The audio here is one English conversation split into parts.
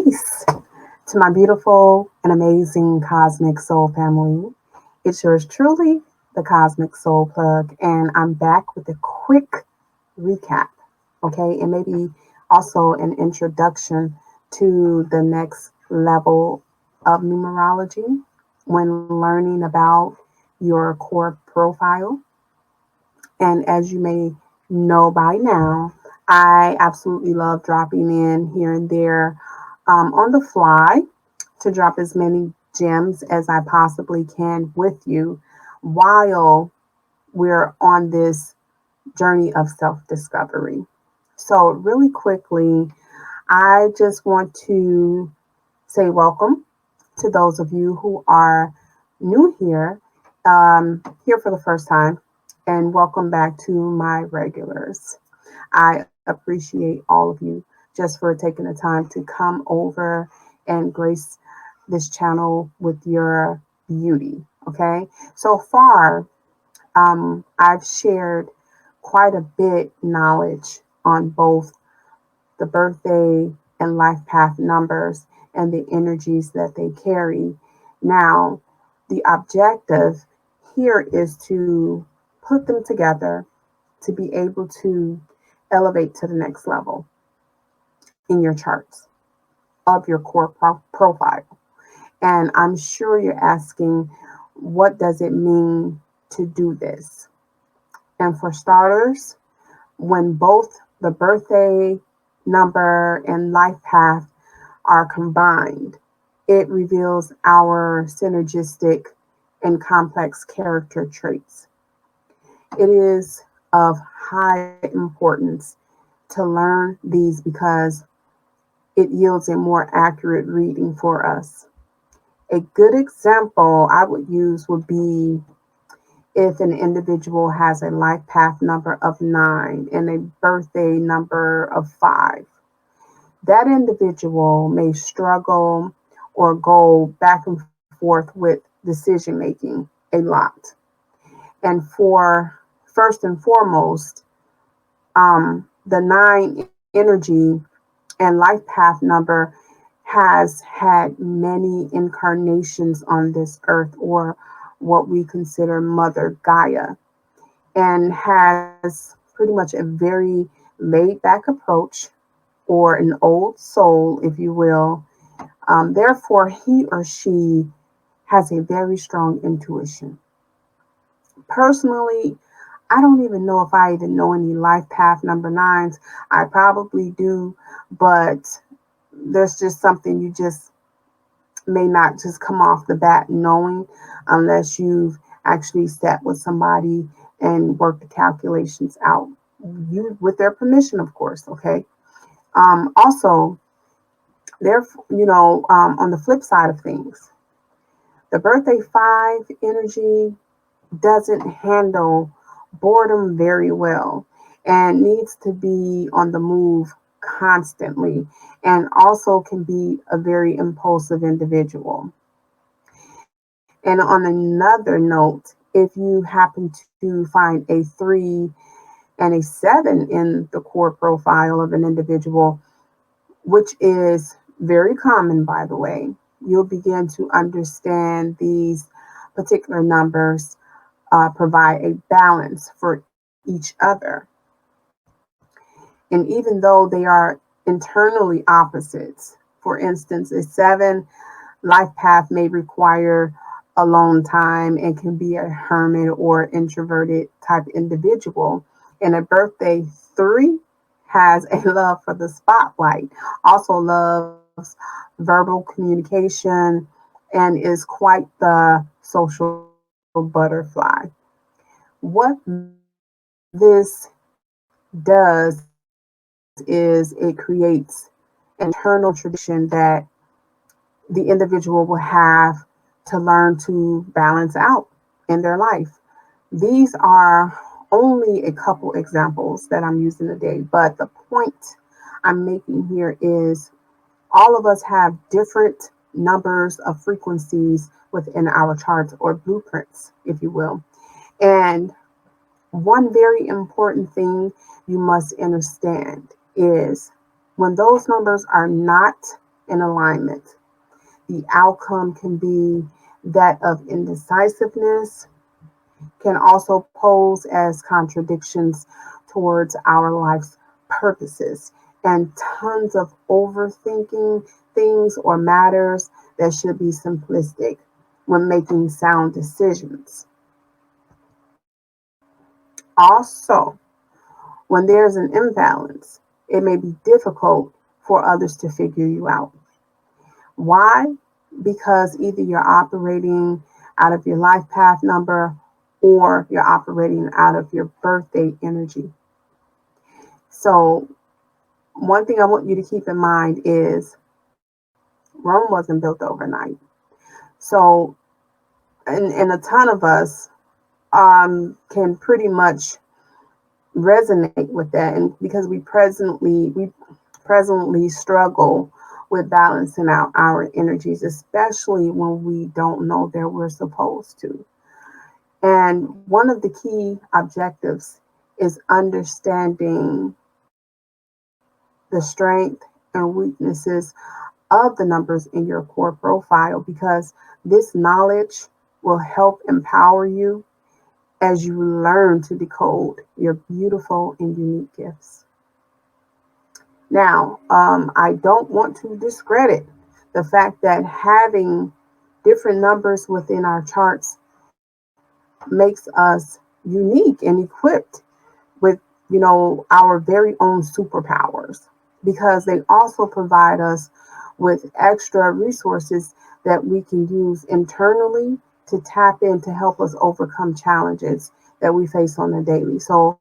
Peace to my beautiful and amazing Cosmiq Soul family. It's yours truly, the Cosmiq Soul Plug, and I'm back with a quick recap, okay, and maybe also an introduction to the next level of numerology when learning about your core profile. And as you may know by now, I absolutely love dropping in here and there on the fly to drop as many gems as I possibly can with you while we're on this journey of self discovery. So, really quickly, I just want to say welcome to those of you who are new here, here for the first time, and welcome back to my regulars. I appreciate all of you just for taking the time to come over and grace this channel with your beauty. Okay, so far, I've shared quite a bit knowledge on both the birthday and life path numbers and the energies that they carry. Now, the objective here is to put them together to be able to elevate to the next level in your charts of your core profile. And I'm sure you're asking, what does it mean to do this? And for starters, when both the birthday number and life path are combined, it reveals our synergistic and complex character traits. It is of high importance to learn these because it yields a more accurate reading for us. A good example I would use would be if an individual has a life path number of 9 and a birthday number of 5. That individual may struggle or go back and forth with decision making a lot. And for first and foremost, the 9 energy and life path number has had many incarnations on this earth, or what we consider Mother Gaia, and has pretty much a very laid back approach, or an old soul, if you will. Therefore, he or she has a very strong intuition. Personally, I don't even know if I even know any life path number 9s. I probably do, but there's just something you just may not just come off the bat knowing unless you've actually sat with somebody and worked the calculations out. You with their permission, of course, okay? Also, there, on the flip side of things, the birthday 5 energy doesn't handle boredom very well and needs to be on the move constantly, and also can be a very impulsive individual. And on another note, if you happen to find a 3 and a 7 in the core profile of an individual, which is very common, by the way, you'll begin to understand these particular numbers provide a balance for each other. And even though they are internally opposites, for instance, a 7 life path may require alone time and can be a hermit or introverted type individual. And a birthday 3 has a love for the spotlight, also loves verbal communication, and is quite the social butterfly. What this does is it creates an internal tradition that the individual will have to learn to balance out in their life. These are only a couple examples that I'm using today, but the point I'm making here is all of us have different numbers of frequencies within our charts, or blueprints, if you will. And one very important thing you must understand is when those numbers are not in alignment. The outcome can be that of indecisiveness, can also pose as contradictions towards our life's purposes, and tons of overthinking things or matters that should be simplistic when making sound decisions. Also, when there's an imbalance, it may be difficult for others to figure you out. Why? Because either you're operating out of your life path number or you're operating out of your birthday energy. So, one thing I want you to keep in mind is Rome wasn't built overnight. So, and a ton of us can pretty much resonate with that, and because we presently struggle with balancing out our energies, especially when we don't know that we're supposed to. And one of the key objectives is understanding the strength and weaknesses of the numbers in your core profile, because this knowledge will help empower you as you learn to decode your beautiful and unique gifts. Now, I don't want to discredit the fact that having different numbers within our charts makes us unique and equipped with, our very own superpowers, because they also provide us with extra resources that we can use internally to tap in to help us overcome challenges that we face on a daily. So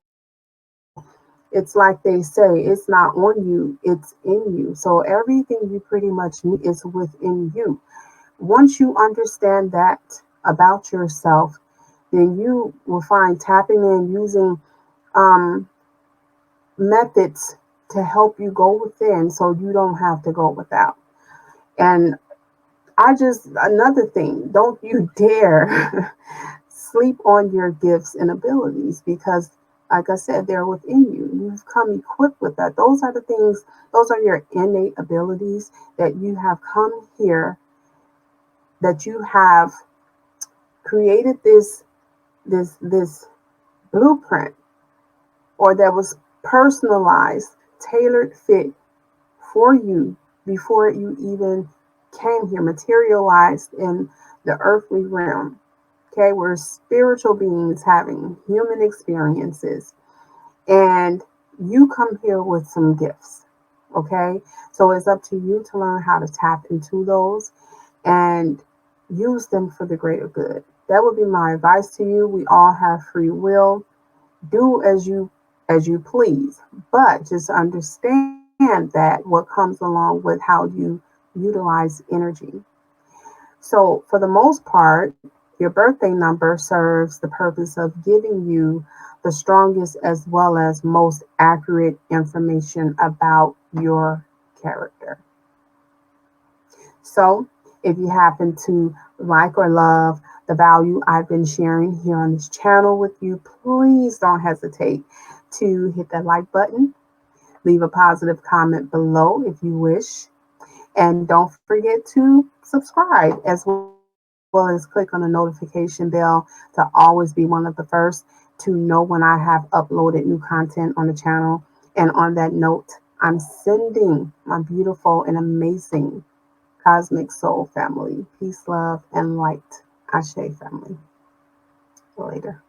it's like they say, it's not on you, it's in you. So everything you pretty much need is within you. Once you understand that about yourself, then you will find tapping in using um, methods to help you go within so you don't have to go without. And another thing, don't you dare sleep on your gifts and abilities, because, like I said, they're within you. You've come equipped with that. Those are the things, those are your innate abilities that you have come here, that you have created this blueprint, or that was personalized, tailored fit for you before you even came here, materialized in the earthly realm. Okay, we're spiritual beings having human experiences, and you come here with some gifts. Okay, so it's up to you to learn how to tap into those and use them for the greater good. That would be my advice to you. We all have free will. Do as you please, but just understand that what comes along with how you utilize energy. So for the most part, your birthday number serves the purpose of giving you the strongest as well as most accurate information about your character. So if you happen to like or love the value I've been sharing here on this channel with you, please don't hesitate to hit that like button, leave a positive comment below if you wish, and don't forget to subscribe, as well as click on the notification bell to always be one of the first to know when I have uploaded new content on the channel. And on that note, I'm sending my beautiful and amazing Cosmiq Soul family peace, love, and light. Ashe family. Later.